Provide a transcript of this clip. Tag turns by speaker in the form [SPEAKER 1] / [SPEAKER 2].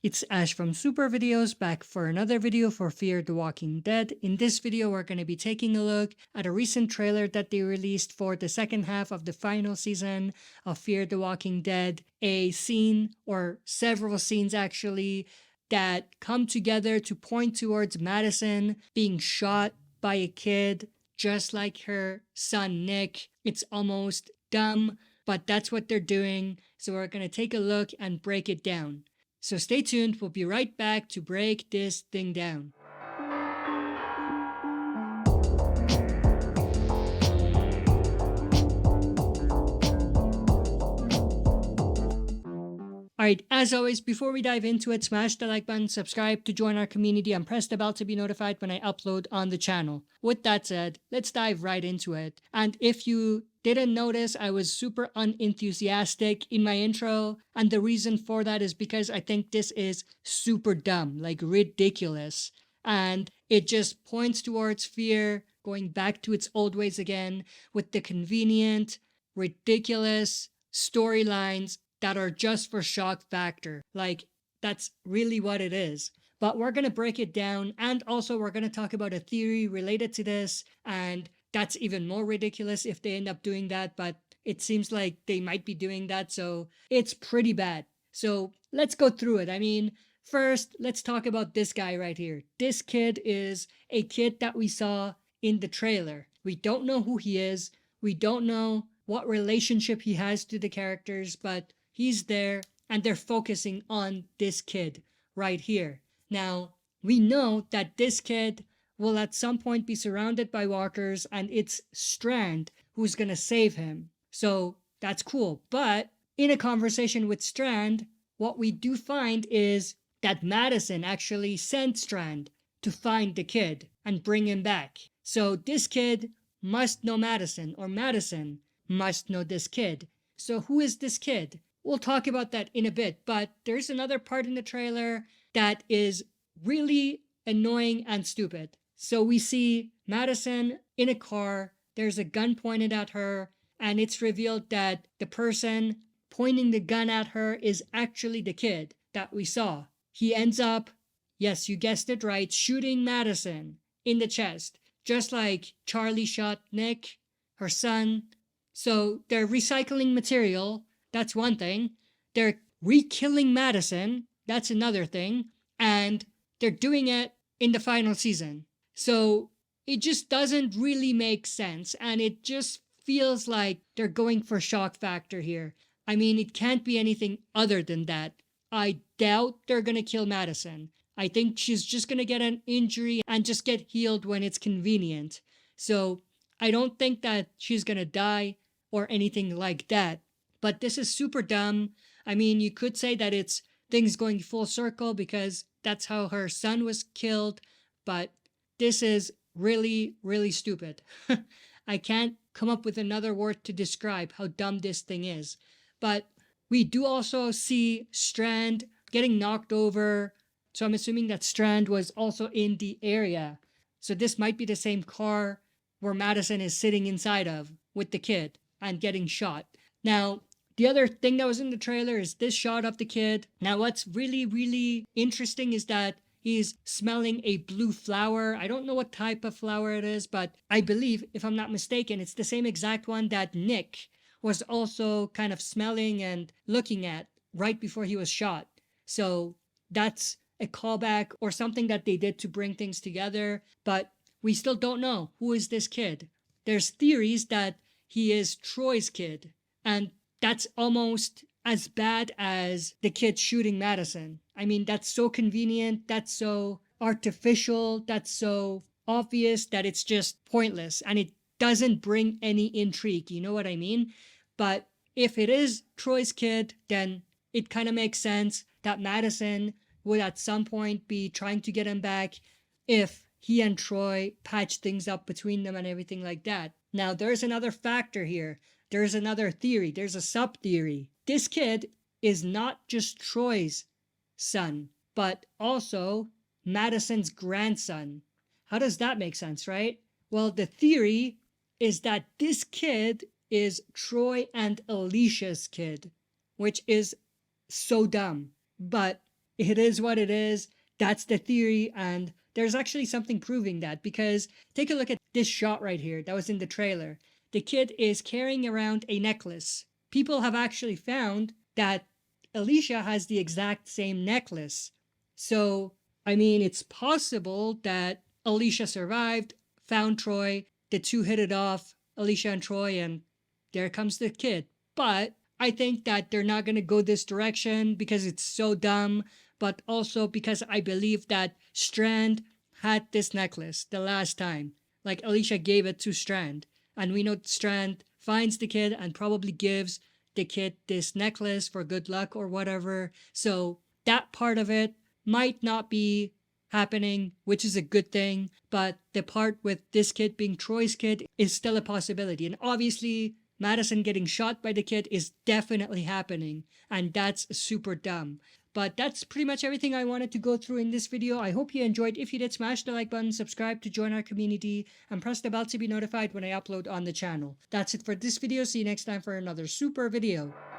[SPEAKER 1] It's Ash from SuperVideos back for another video for Fear the Walking Dead. In this video, we're going to be taking a look at a recent trailer that they released for the second half of the final season of Fear the Walking Dead. A scene, or several scenes actually, that come together to point towards Madison being shot by a kid just like her son Nick. It's almost dumb, but that's what they're doing. So we're going to take a look and break it down. So stay tuned, we'll be right back to break this thing down. Alright, as always, before we dive into it, smash the like button, subscribe to join our community, and press the bell to be notified when I upload on the channel. With that said, let's dive right into it. And if you didn't notice, I was super unenthusiastic in my intro, and the reason for that is because I think this is super dumb, like ridiculous. And it just points towards Fear going back to its old ways again with the convenient, ridiculous storylines that are just for shock factor. Like, that's really what it is. But we're going to break it down, and also we're going to talk about a theory related to this, and that's even more ridiculous if they end up doing that, but it seems like they might be doing that, so it's pretty bad. So let's go through it. I mean, first, let's talk about this guy right here. This kid is a kid that we saw in the trailer. We don't know who he is. We don't know what relationship he has to the characters, but he's there, and they're focusing on this kid right here. Now, we know that this kid will at some point be surrounded by walkers, and it's Strand who's gonna save him. So that's cool. But in a conversation with Strand, what we do find is that Madison actually sent Strand to find the kid and bring him back. So this kid must know Madison, or Madison must know this kid. So who is this kid? We'll talk about that in a bit, but there's another part in the trailer that is really annoying and stupid. So we see Madison in a car, there's a gun pointed at her, and it's revealed that the person pointing the gun at her is actually the kid that we saw. He ends up, yes, you guessed it right, shooting Madison in the chest, just like Charlie shot Nick, her son. So they're recycling material. That's one thing. They're re-killing Madison. That's another thing. And they're doing it in the final season. So it just doesn't really make sense. And it just feels like they're going for shock factor here. I mean, it can't be anything other than that. I doubt they're going to kill Madison. I think she's just going to get an injury and just get healed when it's convenient. So I don't think that she's going to die or anything like that. But this is super dumb. I mean, you could say that it's things going full circle because that's how her son was killed, but this is really, really stupid. I can't come up with another word to describe how dumb this thing is. But we do also see Strand getting knocked over, so I'm assuming that Strand was also in the area. So this might be the same car where Madison is sitting inside of with the kid and getting shot. Now, the other thing that was in the trailer is this shot of the kid. Now, what's really, really interesting is that he's smelling a blue flower. I don't know what type of flower it is, but I believe, if I'm not mistaken, it's the same exact one that Nick was also kind of smelling and looking at right before he was shot. So that's a callback or something that they did to bring things together, but we still don't know who is this kid. There's theories that he is Troy's kid, and that's almost as bad as the kid shooting Madison. I mean, that's so convenient, that's so artificial, that's so obvious that it's just pointless, and it doesn't bring any intrigue, you know what I mean? But if it is Troy's kid, then it kind of makes sense that Madison would at some point be trying to get him back if he and Troy patch things up between them and everything like that. Now, there's another factor here. There's another theory. There's a sub-theory. This kid is not just Troy's son, but also Madison's grandson. How does that make sense, right? Well, the theory is that this kid is Troy and Alicia's kid, which is so dumb. But it is what it is. That's the theory, and there's actually something proving that, because take a look at this shot right here that was in the trailer. The kid is carrying around a necklace. People have actually found that Alicia has the exact same necklace. So, I mean, it's possible that Alicia survived, found Troy, the two hit it off, Alicia and Troy, and there comes the kid. But I think that they're not going to go this direction because it's so dumb, but also because I believe that Strand had this necklace the last time. Like, Alicia gave it to Strand, and we know Strand finds the kid and probably gives the kid this necklace for good luck or whatever. So that part of it might not be happening, which is a good thing, but the part with this kid being Troy's kid is still a possibility. And obviously, Madison getting shot by the kid is definitely happening, and that's super dumb. But that's pretty much everything I wanted to go through in this video. I hope you enjoyed. If you did, smash the like button, subscribe to join our community, and press the bell to be notified when I upload on the channel. That's it for this video. See you next time for another super video.